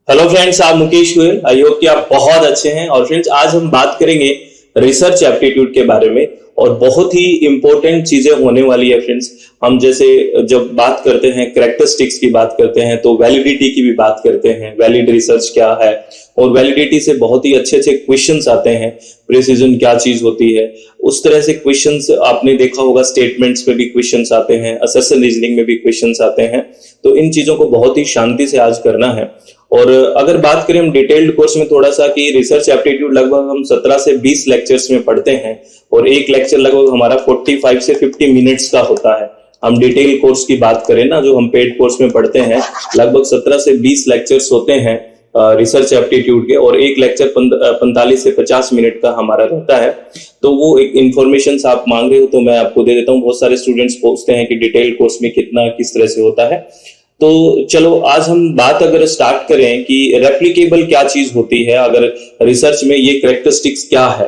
Hello friends, आप Mukesh Goyal. I hope कि आप बहुत अच्छे हैं। और फ्रेंड्स, आज हम बात करेंगे रिसर्च एप्टीट्यूड के बारे में। और बहुत ही इंपॉर्टेंट चीजें होने वाली है फ्रेंड्स। हम जैसे जब बात करते हैं कैरेक्टरिस्टिक्स की बात करते हैं तो वैलिडिटी की भी बात करते हैं, वैलिड रिसर्च क्या है। और वैलिडिटी से बहुत ही अच्छे अच्छे क्वेश्चंस आते हैं। प्रिसीजन क्या चीज होती है, उस तरह से क्वेश्चंस आपने देखा होगा। स्टेटमेंट्स पे भी क्वेश्चंस आते हैं, असर्शन रीजनिंग में भी क्वेश्चंस आते हैं। तो इन चीजों को बहुत ही शांति से आज करना है। और अगर बात करें हम डिटेल्ड कोर्स में थोड़ा सा कि रिसर्च एप्टीट्यूड लगभग हम 17 से 20 लेक्चर्स में पढ़ते हैं। और एक लेक्चर लगभग हमारा 45 से 50 मिनट्स का होता है। हम डिटेल कोर्स की बात करें ना, जो हम पेड कोर्स में पढ़ते हैं, लगभग 17 से 20 लेक्चर्स होते हैं रिसर्च एप्टीट्यूड के। और एक लेक्चर 45 से 50 मिनट का हमारा रहता है। तो वो एक इंफॉर्मेशन आप मांग रहे हो तो मैं आपको दे देता हूँ। बहुत सारे स्टूडेंट्स पूछते हैं कि डिटेल कोर्स में कितना किस तरह से होता है। तो चलो आज हम बात अगर स्टार्ट करें कि रेप्लिकेबल क्या चीज होती है, अगर रिसर्च में ये कैरेक्टरिस्टिक्स क्या है।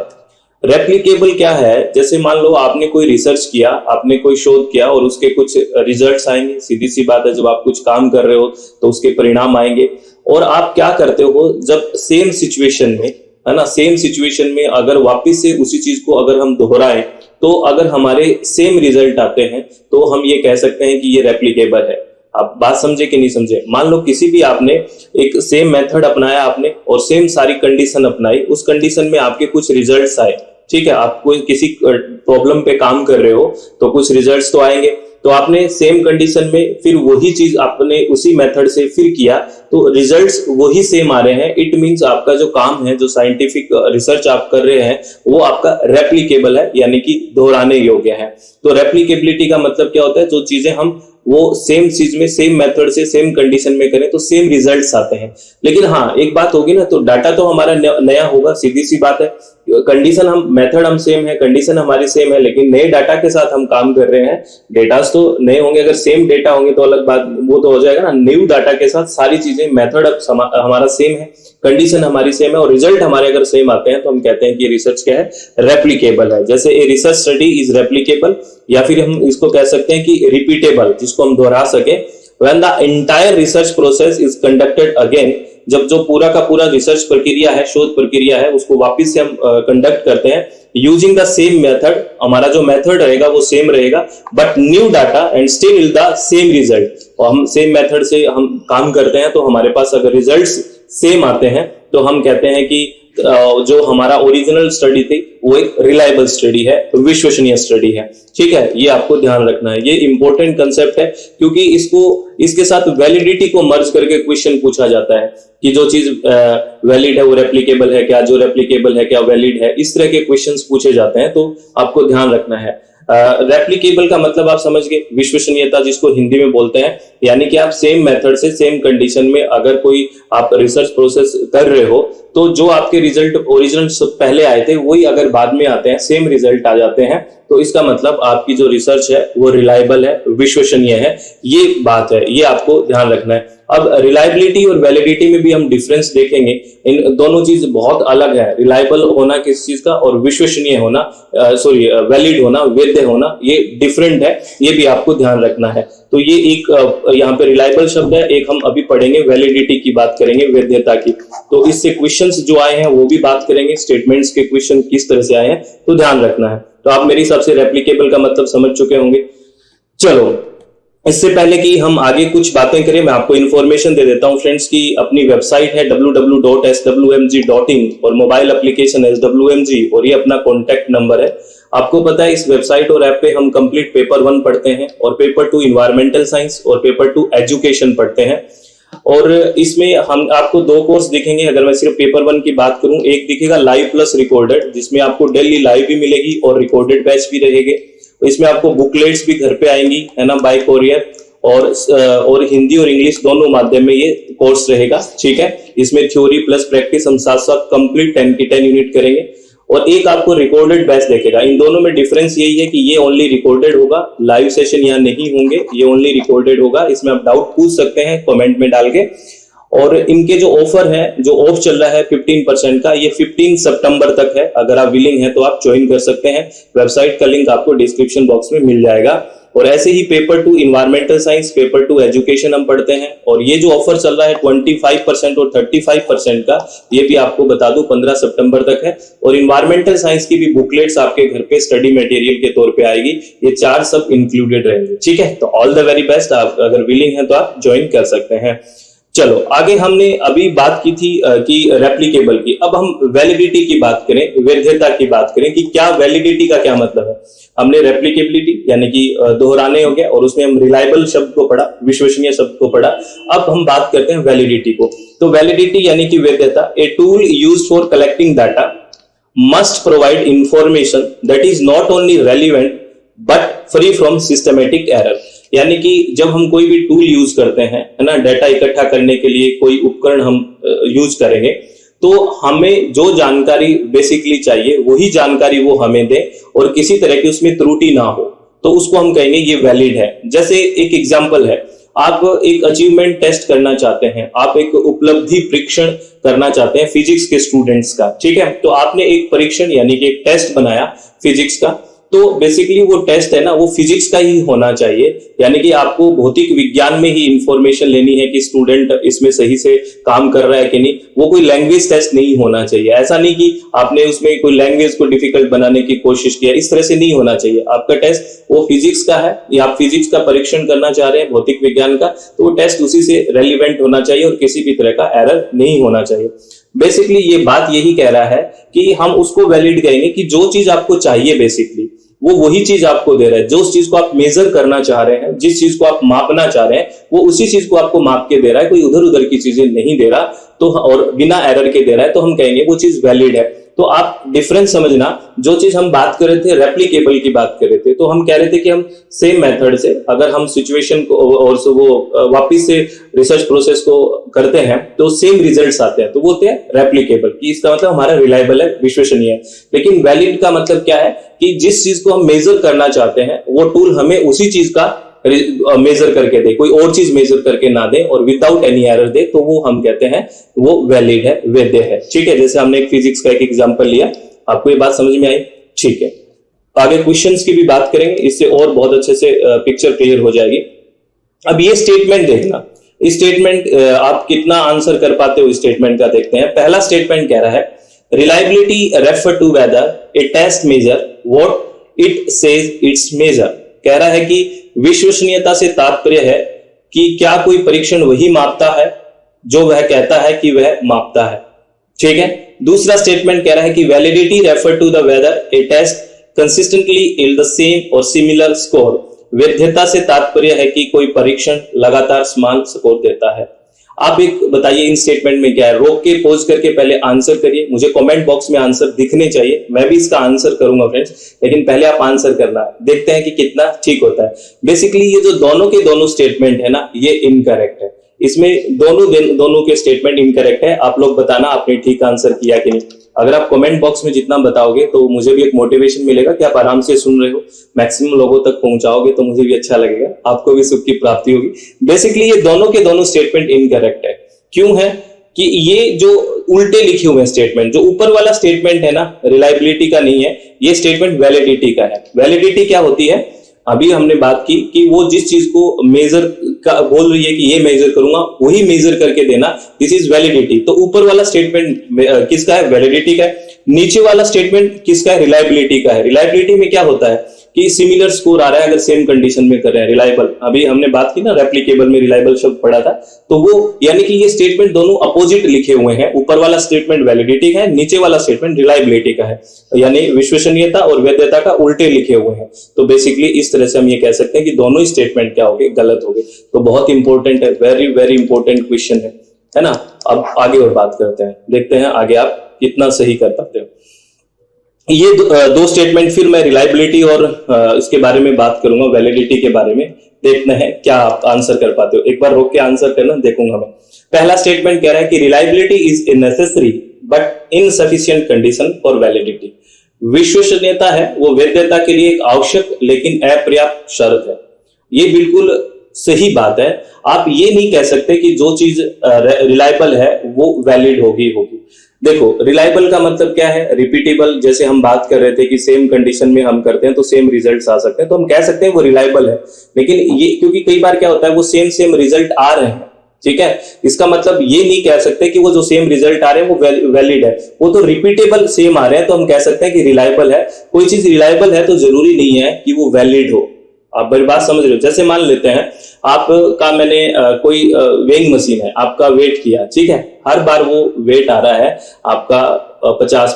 रेप्लिकेबल क्या है, जैसे मान लो आपने कोई रिसर्च किया, आपने कोई शोध किया और उसके कुछ रिजल्ट्स आएंगे। सीधी सी बात है, जब आप कुछ काम कर रहे हो तो उसके परिणाम आएंगे। और आप क्या करते हो, जब सेम सिचुएशन में, है ना, सेम सिचुएशन में अगर वापस से उसी चीज को अगर हम दोहराएं तो अगर हमारे सेम रिजल्ट आते हैं तो हम ये कह सकते हैं कि ये रेप्लिकेबल है। आप बात समझे कि नहीं समझे। मान लो किसी भी आपने एक सेम मेथड अपनाया आपने और सेम सारी कंडीशन अपनाई, उस कंडीशन में आपके कुछ रिजल्ट्स आए। ठीक है, आप कोई किसी प्रॉब्लम पे काम कर रहे हो तो कुछ रिजल्ट्स तो आएंगे। तो आपने सेम कंडीशन में फिर वही चीज आपने उसी मेथड से फिर किया तो रिजल्ट्स वही सेम आ रहे हैं। इट मींस आपका जो काम है, जो साइंटिफिक रिसर्च आप कर रहे हैं, वो आपका रेप्लिकेबल है, यानी कि दोहराने योग्य है। तो रेप्लिकेबिलिटी का मतलब क्या होता है, जो चीजें हम वो सेम चीज में सेम मेथड से सेम कंडीशन में करें तो सेम रिजल्ट्स आते हैं। लेकिन हाँ, एक बात होगी ना, तो डाटा तो हमारा नया होगा। सीधी सी बात है, कंडीशन हम मेथड हम सेम है, कंडीशन हमारी सेम है, लेकिन नए डाटा के साथ हम काम कर रहे हैं। डेटास तो नए होंगे। अगर सेम डेटा होंगे तो अलग बात, वो तो हो जाएगा ना। न्यू डाटा के साथ सारी चीजें, मेथड हमारा सेम है, कंडीशन हमारी सेम है और रिजल्ट हमारे अगर सेम आते हैं तो हम कहते हैं कि रिसर्च क्या है, रेप्लिकेबल है। जैसे a research study is replicable, या फिर हम इसको कह सकते हैं कि रिपीटेबल, जिसको हम दोहरा सके। When the entire research process is conducted again, जब जो पूरा का पूरा रिसर्च प्रक्रिया है, शोध प्रक्रिया है, उसको वापस से हम कंडक्ट करते हैं यूजिंग द सेम मेथड। हमारा जो मेथड रहेगा वो सेम रहेगा, but new data and still the same result. और हम सेम मेथड से हम काम करते हैं तो हमारे पास अगर रिजल्ट्स सेम आते हैं तो हम कहते हैं कि जो हमारा ओरिजिनल स्टडी थी वो एक रिलायबल स्टडी है, विश्वसनीय स्टडी है। ठीक है, ये आपको ध्यान रखना है। ये इंपॉर्टेंट कंसेप्ट है क्योंकि इसके साथ वैलिडिटी को मर्ज करके क्वेश्चन पूछा जाता है कि जो चीज वैलिड है वो रेप्लिकेबल है क्या, जो रेप्लिकेबल है क्या वैलिड है। इस तरह के क्वेश्चंस पूछे जाते हैं, तो आपको ध्यान रखना है। रेप्लिकेबल का मतलब आप समझ गए, विश्वसनीयता जिसको हिंदी में बोलते हैं। यानी कि आप सेम मेथड से सेम कंडीशन में अगर कोई आप रिसर्च प्रोसेस कर रहे हो तो जो आपके रिजल्ट ओरिजिनल पहले आए थे वही अगर बाद में आते हैं, सेम रिजल्ट आ जाते हैं, तो इसका मतलब आपकी जो रिसर्च है वो रिलायबल है, विश्वसनीय है। ये बात है, ये आपको ध्यान रखना है। अब रिलायबिलिटी और वैलिडिटी में भी हम डिफरेंस देखेंगे। इन दोनों चीज बहुत अलग है। रिलायबल होना किस चीज का और विश्वसनीय होना, वैलिड होना, वैध होना, ये डिफरेंट है। ये भी आपको ध्यान रखना है। तो ये एक यहाँ पे रिलायबल शब्द है, एक हम अभी पढ़ेंगे वैलिडिटी की बात करेंगे, वैधता की। तो इससे क्वेश्चंस जो आए हैं वो भी बात करेंगे, स्टेटमेंट्स के क्वेश्चन किस तरह से आए हैं, तो ध्यान रखना है। तो आप मेरे हिसाब से रेप्लिकेबल का मतलब समझ चुके होंगे। चलो, इससे पहले कि हम आगे कुछ बातें करें, मैं आपको इन्फॉर्मेशन दे देता हूं फ्रेंड्स की अपनी वेबसाइट है www.swmg.in और मोबाइल एप्लीकेशन है swmg और ये अपना कॉन्टैक्ट नंबर है। आपको पता है इस वेबसाइट और ऐप पे हम कंप्लीट पेपर 1 पढ़ते हैं और पेपर 2 इन्वायरमेंटल साइंस और पेपर 2 एजुकेशन पढ़ते हैं। और इसमें हम आपको 2 कोर्स दिखेंगे। अगर मैं सिर्फ पेपर 1 की बात करूं, एक दिखेगा लाइव प्लस रिकॉर्डेड, जिसमें आपको डेली लाइव भी मिलेगी और रिकॉर्डेड बैच भी रहेंगे। तो इसमें आपको बुकलेट्स भी घर पे आएंगी, है ना, बाय कोरियर। और हिंदी और इंग्लिश दोनों माध्यम में ये कोर्स रहेगा। ठीक है, इसमें थ्योरी प्लस प्रैक्टिस हम साथ साथ कंप्लीट 10 की 10 यूनिट करेंगे। और एक आपको रिकॉर्डेड बैच देखेगा। इन दोनों में डिफरेंस यही है कि ये ओनली रिकॉर्डेड होगा, लाइव सेशन यहाँ नहीं होंगे, ये ओनली रिकॉर्डेड होगा। इसमें आप डाउट पूछ सकते हैं कमेंट में डाल के। और इनके जो ऑफर है, जो ऑफ चल रहा है 15% का, ये 15 सितंबर तक है। अगर आप विलिंग है तो आप ज्वाइन कर सकते हैं। वेबसाइट का लिंक आपको डिस्क्रिप्शन बॉक्स में मिल जाएगा। और ऐसे ही paper 2 environmental science, paper 2 education हम पढ़ते हैं। और ये जो ऑफर चल रहा है 25% और 35% का, ये भी आपको बता दूं 15 सितंबर तक है। और इन्वायरमेंटल साइंस की भी बुकलेट्स आपके घर पे स्टडी मटेरियल के तौर पे आएगी। ये 4 सब इंक्लूडेड रहेंगे, ठीक है। तो ऑल द वेरी बेस्ट, आप अगर विलिंग है तो आप ज्वाइन कर सकते हैं। चलो आगे, हमने अभी बात की थी कि रेप्लिकेबल की। अब हम वैलिडिटी की बात करें, वैधता की बात करें कि क्या वैलिडिटी का क्या मतलब है। हमने रेप्लिकेबिलिटी यानी कि दोहराने हो गया, और उसमें हम रिलायबल शब्द को पढ़ा, विश्वसनीय शब्द को पढ़ा। अब हम बात करते हैं वैलिडिटी को। तो वैलिडिटी यानी कि वैधता, a tool used for collecting data must provide information that is not only relevant but free from systematic error। यानी कि जब हम कोई भी टूल यूज करते हैं, है ना, डाटा इकट्ठा करने के लिए कोई उपकरण हम यूज करेंगे, तो हमें जो जानकारी बेसिकली चाहिए वही जानकारी वो हमें दे और किसी तरह की उसमें त्रुटि ना हो, तो उसको हम कहेंगे ये वैलिड है। जैसे एक एग्जांपल है, आप एक अचीवमेंट टेस्ट करना चाहते हैं, आप एक उपलब्धि परीक्षण करना चाहते हैं फिजिक्स के स्टूडेंट्स का, ठीक है। तो आपने एक परीक्षण यानी कि एक टेस्ट बनाया फिजिक्स का। तो बेसिकली वो टेस्ट है ना, वो फिजिक्स का ही होना चाहिए, यानी कि आपको भौतिक विज्ञान में ही इंफॉर्मेशन लेनी है कि स्टूडेंट इसमें सही से काम कर रहा है कि नहीं। वो कोई लैंग्वेज टेस्ट नहीं होना चाहिए। ऐसा नहीं कि आपने उसमें कोई लैंग्वेज को डिफिकल्ट बनाने की कोशिश किया, इस तरह से नहीं होना चाहिए। आपका टेस्ट वो फिजिक्स का है, या आप फिजिक्स का परीक्षण करना चाह रहे हैं, भौतिक विज्ञान का, तो वो टेस्ट उसी से रेलिवेंट होना चाहिए और किसी भी तरह का एरर नहीं होना चाहिए। बेसिकली ये बात यही कह रहा है कि हम उसको वैलिड कहेंगे कि जो चीज आपको चाहिए बेसिकली वो वही चीज आपको दे रहा है। जो चीज को आप मेजर करना चाह रहे हैं, जिस चीज को आप मापना चाह रहे हैं, वो उसी चीज को आपको माप के दे रहा है, कोई उधर उधर की चीजें नहीं दे रहा, तो और बिना एरर के दे रहा है, तो हम कहेंगे वो चीज वैलिड है। तो आप डिफरेंस समझना, जो चीज हम बात कर रहे थे रेप्लिकेबल की बात कर रहे थे, तो हम कह रहे थे कि हम सेम मेथड से अगर हम सिचुएशन को और वो वापिस से रिसर्च प्रोसेस को करते हैं तो सेम रिजल्ट्स आते हैं, तो वो होते हैं रेप्लिकेबल, कि इसका मतलब हमारा रिलायबल है, विश्वसनीय है। लेकिन वैलिड का मतलब क्या है कि जिस चीज को हम मेजर करना चाहते हैं वो टूल हमें उसी चीज का मेजर करके दे, कोई और चीज मेजर करके ना दे और विदाउट एनी एरर दे, तो वो हम कहते हैं वो वैलिड है, वैध है, ठीक है। जैसे हमने एक फिजिक्स का एक एग्जांपल लिया, आपको ये बात समझ में आई, ठीक है। आगे क्वेश्चंस की भी बात करेंगे, इससे और बहुत अच्छे से पिक्चर क्लियर हो जाएगी। अब ये स्टेटमेंट देखना, इस स्टेटमेंट आप कितना आंसर कर पाते हो, इस स्टेटमेंट का देखते हैं। पहला स्टेटमेंट कह रहा है reliability refer to whether a test measure what it says it's measure. कह रहा है कि विश्वसनीयता से तात्पर्य है कि क्या कोई परीक्षण वही मापता है जो वह कहता है कि वह मापता है, ठीक है। दूसरा स्टेटमेंट कह रहा है कि validity refer to the whether a test consistently yield the same और सिमिलर स्कोर। वैधता से तात्पर्य है कि कोई परीक्षण लगातार समान स्कोर देता है। आप एक बताइए इन स्टेटमेंट में क्या है, रोक के पॉज करके पहले आंसर करिए, मुझे कमेंट बॉक्स में आंसर दिखने चाहिए, मैं भी इसका आंसर करूंगा फ्रेंड्स, लेकिन पहले आप आंसर करना है, देखते हैं कि कितना ठीक होता है। बेसिकली ये जो दोनों के दोनों स्टेटमेंट है ना, ये इनकरेक्ट है, इसमें दोनों के स्टेटमेंट इनकरेक्ट है। आप लोग बताना आपने ठीक आंसर किया कि नहीं। अगर आप कमेंट बॉक्स में जितना बताओगे तो मुझे भी एक मोटिवेशन मिलेगा कि आप आराम से सुन रहे हो, मैक्सिमम लोगों तक पहुंचाओगे तो मुझे भी अच्छा लगेगा, आपको भी सुख की प्राप्ति होगी। बेसिकली ये दोनों के दोनों स्टेटमेंट इनकरेक्ट है। क्यों है कि ये जो उल्टे लिखे हुए स्टेटमेंट, जो ऊपर वाला स्टेटमेंट है ना, रिलायबिलिटी का नहीं है, ये स्टेटमेंट वैलिडिटी का है। वैलिडिटी क्या होती है, अभी हमने बात की कि वो जिस चीज को मेजर का बोल रही है कि ये मेजर करूंगा वही मेजर करके देना, दिस इज वैलिडिटी। तो ऊपर वाला स्टेटमेंट किसका है, वैलिडिटी का है। नीचे वाला स्टेटमेंट किसका है, रिलायबिलिटी का है। रिलायबिलिटी में क्या होता है कि सिमिलर स्कोर आ रहा है अगर सेम कंडीशन में कर रहे हैं। रिलायबल, अभी हमने बात की ना, रेप्लिकेबल में रिलायबल शब्द पढ़ा था, तो वो यानी कि ये स्टेटमेंट दोनों अपोजिट लिखे हुए हैं। ऊपर वाला स्टेटमेंट वैलिडिटी का है, नीचे वाला स्टेटमेंट रिलायबिलिटी का है, यानी विश्वसनीयता और वैधता का उल्टे लिखे हुए हैं। तो बेसिकली इस तरह से हम ये कह सकते हैं कि दोनों ही स्टेटमेंट क्या हो गए, गलत हो गए। तो बहुत इंपॉर्टेंट है, वेरी वेरी इंपॉर्टेंट क्वेश्चन है ना। अब आगे और बात करते हैं, देखते हैं आगे आप कितना सही कर पाते हो। ये दो स्टेटमेंट, फिर मैं रिलायबिलिटी और इसके बारे में बात करूंगा, वैलिडिटी के बारे में। देखना है क्या आप आंसर कर पाते हो, एक बार रोक के आंसर करना, देखूंगा मैं। पहला स्टेटमेंट कह रहा है कि reliability is a necessary but insufficient condition for validity. विश्वसनीयता है वो वैधता के लिए एक आवश्यक लेकिन अपर्याप्त शर्त है। ये बिल्कुल सही बात है। आप ये नहीं कह सकते कि जो चीज रिलायबल है वो वैलिड होगी। देखो, रिलायबल का मतलब क्या है? रिपीटेबल। जैसे हम बात कर रहे थे कि सेम कंडीशन में हम करते हैं तो सेम रिजल्ट्स आ सकते हैं, तो हम कह सकते हैं वो रिलायबल है। लेकिन ये, क्योंकि कई बार क्या होता है, वो सेम सेम रिजल्ट आ रहे हैं, ठीक है, इसका मतलब ये नहीं कह सकते कि वो जो सेम रिजल्ट आ रहे हैं वो वैलिड है। वो तो रिपीटेबल सेम आ रहे हैं तो हम कह सकते हैं कि रिलायबल है। कोई चीज रिलायबल है तो जरूरी नहीं है कि वो वैलिड हो। आप मेरी बात समझ रहे हो? जैसे मान लेते हैं आपका, मैंने कोई वेइंग मशीन है, आपका वेट किया, ठीक है, हर बार वो वेट आ रहा है आपका 50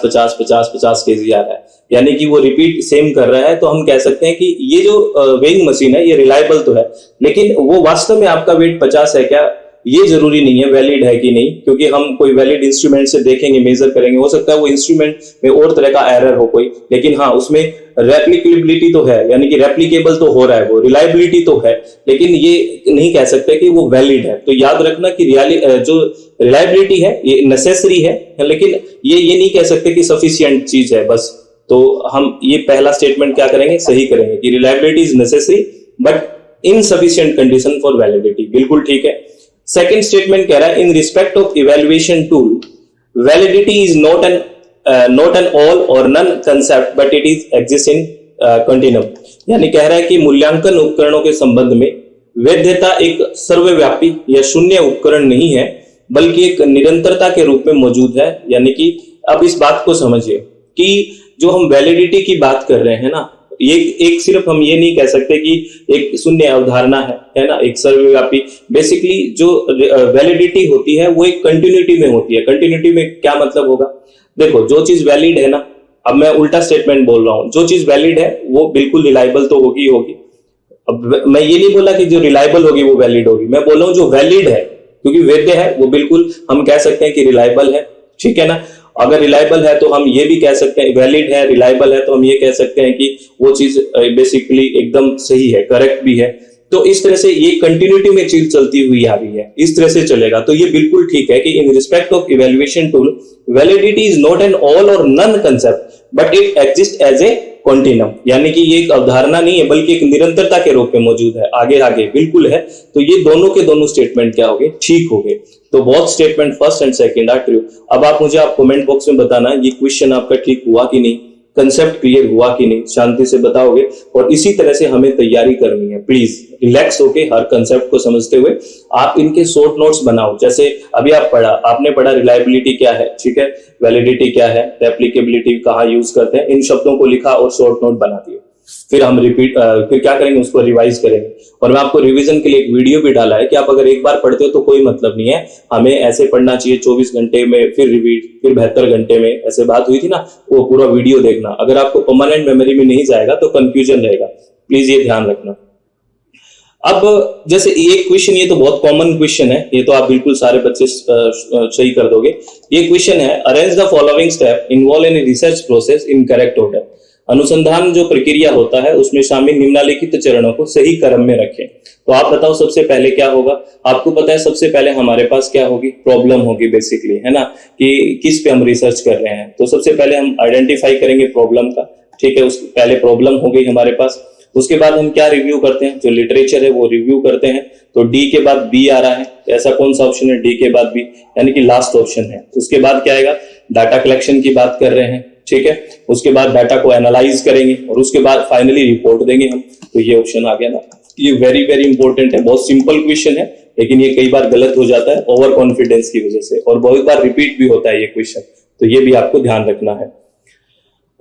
केजी आ रहा है, यानी कि वो रिपीट सेम कर रहा है, तो हम कह सकते हैं कि ये जो वेइंग मशीन है ये रिलायबल तो है। लेकिन वो वास्तव में आपका वेट 50 है क्या, ये जरूरी नहीं है, वैलिड है कि नहीं, क्योंकि हम कोई वैलिड इंस्ट्रूमेंट से देखेंगे, मेजर करेंगे, हो सकता है वो इंस्ट्रूमेंट में और तरह का एरर हो कोई, लेकिन हाँ उसमें रेप्लिकेबिलिटी तो है, यानी कि रेप्लिकेबल तो हो रहा है, वो रिलायबिलिटी तो है, लेकिन ये नहीं कह सकते कि वो वैलिड है। तो याद रखना कि जो रिलायबिलिटी है ये नेसेसरी है, लेकिन ये नहीं कह सकते कि सफिशिएंट चीज है बस। तो हम ये पहला स्टेटमेंट क्या करेंगे, सही करेंगे कि reliability is necessary but insufficient condition for validity. बिल्कुल ठीक है। सेकंड स्टेटमेंट कह रहा है, in respect of evaluation tool validity is not an all or none concept but it is exist in continuum. यानी कह रहा है कि मूल्यांकन उपकरणों के संबंध में वैधता एक सर्वव्यापी या शून्य उपकरण नहीं है, बल्कि एक निरंतरता के रूप में मौजूद है। यानी कि अब इस बात को समझिए कि जो हम वैलिडिटी की बात कर रहे हैं ना, एक सिर्फ हम ये नहीं कह सकते कि एक शून्य अवधारणा है ना, एक सर्वव्यापी। बेसिकली जो वैलिडिटी होती है वो एक कंटिन्यूटी में होती है। कंटिन्यूटी में क्या मतलब होगा? देखो, जो चीज वैलिड है ना, अब मैं उल्टा स्टेटमेंट बोल रहा हूं, जो चीज वैलिड है वो बिल्कुल रिलायबल तो होगी होगी। अब मैं ये नहीं बोला कि जो रिलायबल होगी वो वैलिड होगी, मैं बोल रहा हूं जो वैलिड है, क्योंकि वैध है, वो बिल्कुल हम कह सकते हैं कि रिलायबल है, ठीक है ना। अगर रिलायबल है तो हम ये भी कह सकते हैं, वैलिड है, रिलायबल है, तो हम ये कह सकते हैं कि वो चीज बेसिकली एकदम सही है, करेक्ट भी है। तो इस तरह से ये कंटिन्यूटी में चीज चलती हुई आ रही है, इस तरह से चलेगा तो ये बिल्कुल ठीक है कि in respect of evaluation tool validity is not an all or none concept but it exist as a continuum. यानी कि ये एक अवधारणा नहीं है बल्कि एक निरंतरता के रूप में मौजूद है, आगे आगे बिल्कुल है। तो ये दोनों के दोनों स्टेटमेंट क्या हो गए, ठीक हो गए। तो बहुत statement first and second are true. अब आप मुझे कमेंट बॉक्स में बताना ये क्वेश्चन आपका ठीक हुआ कि नहीं, कंसेप्ट क्लियर हुआ कि नहीं, शांति से बताओगे। और इसी तरह से हमें तैयारी करनी है, प्लीज रिलैक्स होके हर कंसेप्ट को समझते हुए आप इनके शॉर्ट नोट्स बनाओ। जैसे अभी आपने पढ़ा रिलायबिलिटी क्या है, ठीक है, वैलिडिटी क्या है, रेप्लिकेबिलिटी कहाँ यूज करते हैं, इन शब्दों को लिखा और शॉर्ट नोट बना दिए। फिर हम फिर क्या करेंगे, उसको रिवाइज करेंगे। और मैं आपको रिवीजन के लिए एक वीडियो भी डाला है कि आप अगर एक बार पढ़ते हो तो कोई मतलब नहीं है, हमें ऐसे पढ़ना चाहिए 24 घंटे में, फिर रिवीट, फिर 72 घंटे में, ऐसे बात हुई थी ना, वो पूरा वीडियो देखना। अगर आपको परमानेंट मेमोरी में नहीं जाएगा तो कंफ्यूजन रहेगा, प्लीज ये ध्यान रखना। अब जैसे एक क्वेश्चन, ये तो बहुत कॉमन क्वेश्चन है, ये तो आप बिल्कुल सारे बच्चे सही कर दोगे। ये क्वेश्चन है, arrange the following step involve in research process in correct order. अनुसंधान जो प्रक्रिया होता है उसमें शामिल निम्नलिखित चरणों को सही क्रम में रखें। तो आप बताओ सबसे पहले क्या होगा? आपको पता है सबसे पहले हमारे पास क्या होगी, प्रॉब्लम होगी बेसिकली, है ना, कि किस पे हम रिसर्च कर रहे हैं। तो सबसे पहले हम आइडेंटिफाई करेंगे प्रॉब्लम का, ठीक है, उसके पहले प्रॉब्लम हो गई हमारे पास। उसके बाद हम क्या रिव्यू करते हैं, जो लिटरेचर है वो रिव्यू करते हैं। तो डी के बाद बी आ रहा है, ऐसा कौन सा ऑप्शन है डी के बाद बी, यानी कि लास्ट ऑप्शन है। उसके बाद क्या आएगा, डाटा कलेक्शन की बात कर रहे हैं, ठीक है। उसके बाद डाटा को एनालाइज करेंगे और उसके बाद फाइनली रिपोर्ट देंगे हम। तो ये ऑप्शन आ गया ना। ये वेरी वेरी इंपॉर्टेंट है, बहुत सिंपल क्वेश्चन है, लेकिन ये कई बार गलत हो जाता है ओवर कॉन्फिडेंस की वजह से, और बहुत बार रिपीट भी होता है ये क्वेश्चन, तो ये भी आपको ध्यान रखना है।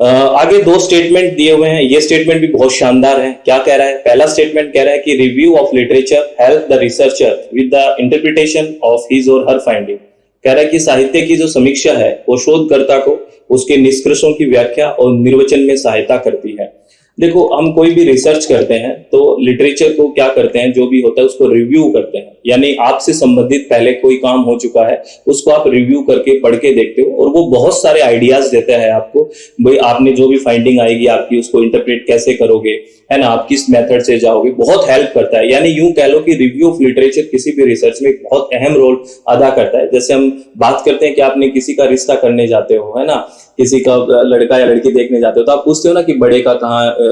आगे दो स्टेटमेंट दिए हुए हैं, ये स्टेटमेंट भी बहुत शानदार है। क्या कह रहा है? पहला स्टेटमेंट कह रहा है कि review of literature help the researcher with the interpretation of his और हर फाइंडिंग। कह रहा है कि साहित्य की जो समीक्षा है वो शोधकर्ता को उसके निष्कर्षों की व्याख्या और निर्वचन में सहायता करती है। देखो, हम कोई भी रिसर्च करते हैं तो लिटरेचर को क्या करते हैं, जो भी होता है उसको रिव्यू करते हैं, यानी आपसे संबंधित पहले कोई काम हो चुका है उसको आप रिव्यू करके पढ़ के देखते हो, और वो बहुत सारे आइडियाज देता है आपको। भाई आपने जो भी फाइंडिंग आएगी आपकी, उसको इंटरप्रेट कैसे करोगे, है ना, आप किस मेथड से जाओगे, बहुत हेल्प करता है। यानी यूं कह लो कि रिव्यू ऑफ लिटरेचर किसी भी रिसर्च में एक बहुत अहम रोल अदा करता है। जैसे हम बात करते हैं कि आपने किसी का रिश्ता करने जाते हो, है ना, किसी का लड़का या लड़की देखने जाते हो, तो आप पूछते हो ना कि बड़े का कहाँ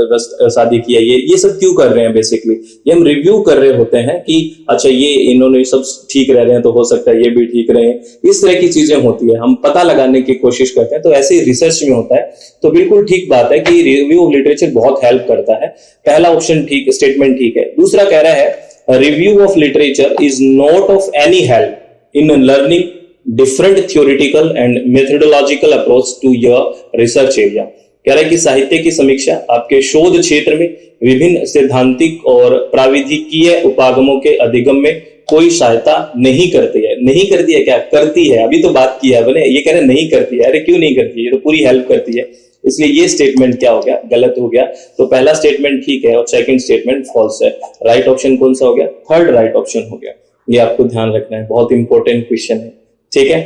शादी किया, ये सब क्यों कर रहे हैं? बेसिकली ये हम रिव्यू कर रहे होते हैं कि अच्छा ये इन्होंने सब ठीक रह रहे हैं तो हो सकता है ये भी ठीक रहे। इस तरह की चीजें होती है, हम पता लगाने की कोशिश करते हैं, तो ऐसे ही रिसर्च में होता है। तो बिल्कुल ठीक बात है कि रिव्यू ऑफ लिटरेचर बहुत हेल्प करता है। पहला ऑप्शन ठीक, स्टेटमेंट ठीक है। दूसरा कह रहा है review of literature is not of any help in learning different theoretical and methodological approach to your research area. कह रहा है कि साहित्य की समीक्षा आपके शोध क्षेत्र में विभिन्न सैद्धांतिक और प्राविधिकीय उपागमों के अधिगम में कोई सहायता नहीं करती है। नहीं करती है क्या? करती है। अभी तो बात की है मैंने, ये कह रहे नहीं करती है। अरे क्यों नहीं करती है? ये तो पूरी हेल्प करती है। इसलिए ये स्टेटमेंट क्या हो गया? गलत हो गया। तो पहला स्टेटमेंट ठीक है और सेकंड स्टेटमेंट फॉल्स है। राइट ऑप्शन कौन सा हो गया? थर्ड राइट ऑप्शन हो गया। ये आपको ध्यान रखना है, बहुत इंपॉर्टेंट क्वेश्चन है। ठीक है,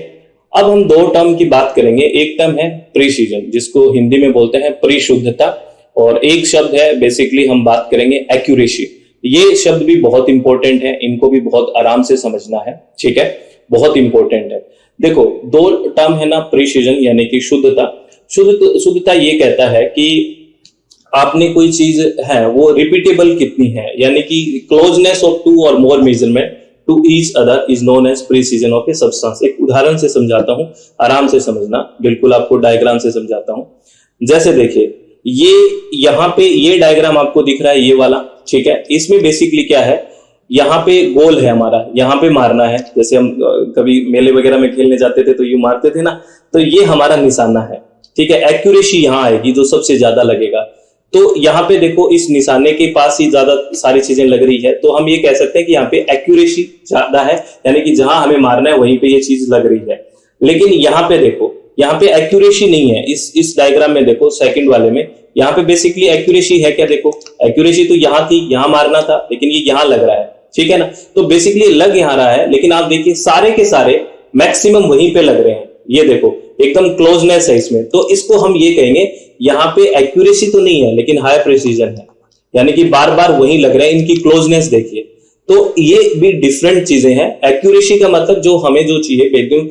अब हम दो टर्म की बात करेंगे। एक टर्म है प्रिसीजन, जिसको हिंदी में बोलते हैं परिशुद्धता, और एक शब्द है बेसिकली हम बात करेंगे एक्यूरेसी। ये शब्द भी बहुत इंपॉर्टेंट है, इनको भी बहुत आराम से समझना है। ठीक है, बहुत इंपॉर्टेंट है। देखो दो टर्म है ना, प्रिसीजन यानी कि शुद्धता। शुद्धता ये कहता है कि आपने कोई चीज है वो रिपीटेबल कितनी है, यानी कि closeness of two or more measurement to each other is known as precision of a substance. एक उदाहरण से समझाता हूं, आराम से समझना, बिल्कुल आपको डायग्राम से समझाता हूं। जैसे देखिए ये यहाँ पे ये डायग्राम आपको दिख रहा है, ये वाला। ठीक है, इसमें बेसिकली क्या है, यहाँ पे गोल है हमारा, यहाँ पे मारना है। जैसे हम कभी मेले वगैरह में खेलने जाते थे तो ये मारते थे ना, तो ये हमारा निशाना है। ठीक है, एक्यूरेसी यहाँ आएगी जो सबसे ज्यादा लगेगा। तो यहाँ पे देखो इस निशाने के पास ही ज्यादा सारी चीजें लग रही है, तो हम ये कह सकते हैं कि यहाँ पे एक्यूरेसी ज्यादा है, यानी कि जहां हमें मारना है वहीं पे ये चीज लग रही है। लेकिन यहाँ पे देखो, यहाँ पे एक्यूरेसी नहीं है। इस डायग्राम में देखो, सेकंड वाले में, यहाँ पे बेसिकली एक्यूरेसी है क्या? देखो एक्यूरेसी तो यहाँ थी, यहाँ मारना था, लेकिन ये यहाँ लग रहा है। ठीक है ना, तो बेसिकली लग यहाँ रहा है, लेकिन आप देखिए सारे के सारे मैक्सिमम वहीं पे लग रहे हैं। ये देखो एकदम क्लोजनेस है इसमें, तो इसको हम ये कहेंगे यहाँ पे एक्यूरेसी तो नहीं है लेकिन हाई प्रिसीजन है, यानी कि बार बार वहीं लग रहा है। इनकी क्लोजनेस देखिए, तो ये भी डिफरेंट चीजें हैं। एक्यूरेसी का मतलब जो हमें जो चाहिए एकदम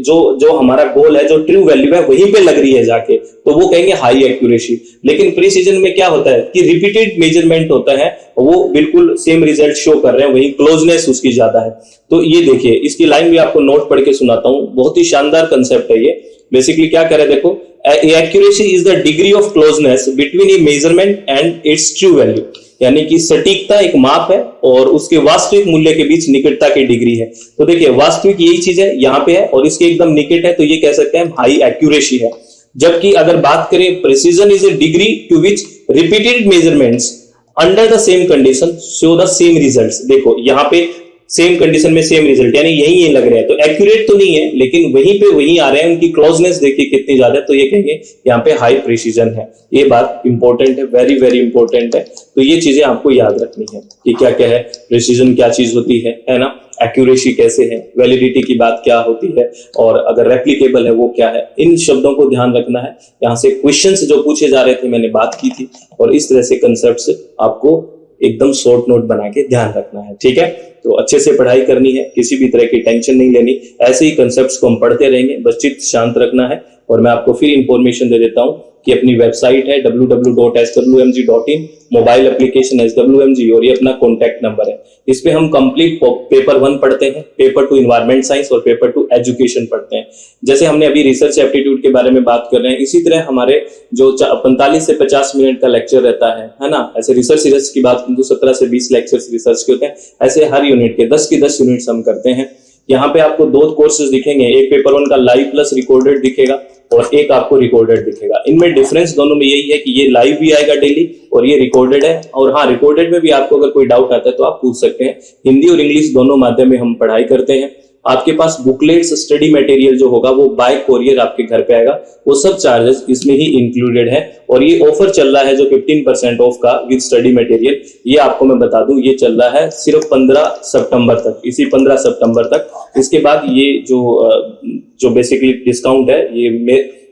जो हमारा गोल है, जो ट्रू वैल्यू है वहीं पे लग रही है जाके, तो वो कहेंगे हाई एक्यूरेसी। लेकिन प्रिसीजन में क्या होता है कि रिपीटेड मेजरमेंट होता है, वो बिल्कुल सेम रिजल्ट शो कर रहे हैं, वहीं क्लोजनेस उसकी ज्यादा है। तो ये देखिए, इसकी लाइन भी आपको नोट पढ़ के सुनाता हूं, बहुत ही शानदार कंसेप्ट है ये। बेसिकली क्या करे, देखो accuracy is the degree of closeness between A measurement and it's true value, यानी कि सटीकता एक माप है और उसके वास्तविक मूल्य के बीच निकटता की डिग्री है। तो देखिए वास्तविक यही चीज है, यहाँ पे है और इसके एकदम निकट है, तो ये कह सकते हैं हम हाई एक्यूरेसी है। जबकि अगर बात करें precision is a degree to which repeated measurements under the same condition show the same results. देखो यहाँ पे सेम कंडीशन में सेम रिजल्ट, यानी यही ये लग रहे हैं, तो एक्यूरेट तो नहीं है लेकिन वहीं पे वहीं आ रहे हैं। उनकी क्लोजनेस देखिए कितनी ज्यादा है, तो ये कहेंगे यहाँ पे हाई प्रिसीजन है। ये बात इंपॉर्टेंट है, वेरी वेरी इंपॉर्टेंट है। तो ये चीजें आपको याद रखनी है कि क्या क्या है, प्रिसीजन क्या चीज होती है ना, एक्यूरेसी कैसे है, वैलिडिटी की बात क्या होती है, और अगर रेप्लिकेबल है वो क्या है। इन शब्दों को ध्यान रखना है। यहाँ से क्वेश्चंस जो पूछे जा रहे थे मैंने बात की थी, और इस तरह से कंसेप्ट्स आपको एकदम शॉर्ट नोट बना के ध्यान रखना है। ठीक है, तो अच्छे से पढ़ाई करनी है, किसी भी तरह की टेंशन नहीं लेनी। ऐसे ही कंसेप्ट्स को हम पढ़ते रहेंगे, बस चित्त शांत रखना है। और मैं आपको फिर इंफॉर्मेशन दे देता हूं कि अपनी वेबसाइट है www.swmg.in, मोबाइल एप्लीकेशन SWMG, और ये अपना कॉन्टैक्ट नंबर है। इस पे हम कंप्लीट पेपर 1 पढ़ते हैं, पेपर 2 इन्वायरमेंट साइंस और पेपर 2 एजुकेशन पढ़ते हैं। जैसे हमने अभी रिसर्च एप्टीट्यूड के बारे में बात कर रहे हैं, इसी तरह हमारे जो 45 से 50 मिनट का लेक्चर रहता है ना। ऐसे रिसर्च की बात तो 17 से 20 लेक्चर्स रिसर्च के होते हैं। ऐसे हर यूनिट के 10 की 10 यूनिट्स हम करते हैं। यहाँ पे आपको 2 कोर्सेज दिखेंगे, एक पेपर 1 का लाइव प्लस रिकॉर्डेड दिखेगा और एक आपको रिकॉर्डेड दिखेगा। इनमें डिफरेंस दोनों में यही है कि ये लाइव भी आएगा डेली और ये रिकॉर्डेड है। और हाँ, रिकॉर्डेड में भी आपको अगर कोई डाउट आता है तो आप पूछ सकते हैं। हिंदी और इंग्लिश दोनों माध्यम में हम पढ़ाई करते हैं। आपके पास बुकलेट्स, स्टडी मटेरियल जो होगा वो बाय कोरियर आपके घर पे आएगा, वो सब चार्जेस इसमें ही इंक्लूडेड है। और ये ऑफर चल रहा है जो 15% ऑफ का विद स्टडी मटेरियल, ये आपको मैं बता दूं, ये चल रहा है सिर्फ 15 सितंबर तक, इसी 15 सितंबर तक। इसके बाद ये जो बेसिकली डिस्काउंट है ये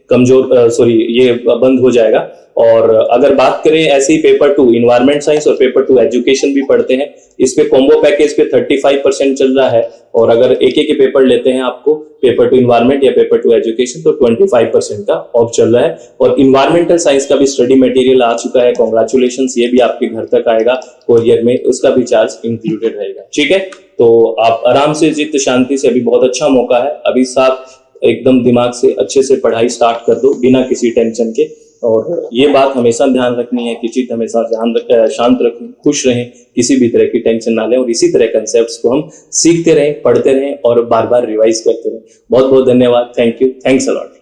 कमजोर ये बंद हो जाएगा। और अगर बात करें ऐसे ही पेपर 2 इन्वायरमेंट साइंस और पेपर 2 एजुकेशन भी पढ़ते हैं, इस पे कॉम्बो पैकेज पे 35% चल रहा है। और अगर एक एक पेपर लेते हैं आपको पेपर 2 इन्वायरमेंट या पेपर 2 एजुकेशन तो 25% का ऑफ चल रहा है। और इन्वायरमेंटल साइंस का भी स्टडी मटेरियल आ चुका है, कॉन्ग्रेचुलेशन, ये भी आपके घर तक आएगा कोरियर में, उसका भी चार्ज इंक्लूडेड रहेगा। ठीक है, तो आप आराम से चित्त शांति से, अभी बहुत अच्छा मौका है, अभी साथ एकदम दिमाग से अच्छे से पढ़ाई स्टार्ट कर दो बिना किसी टेंशन के। और ये बात हमेशा ध्यान रखनी है कि चित्त हमेशा शांत रखें, खुश रहें, किसी भी तरह की टेंशन ना लें, और इसी तरह कंसेप्ट्स को हम सीखते रहें, पढ़ते रहें और बार बार रिवाइज करते रहें। बहुत बहुत धन्यवाद, thank you, thanks a lot.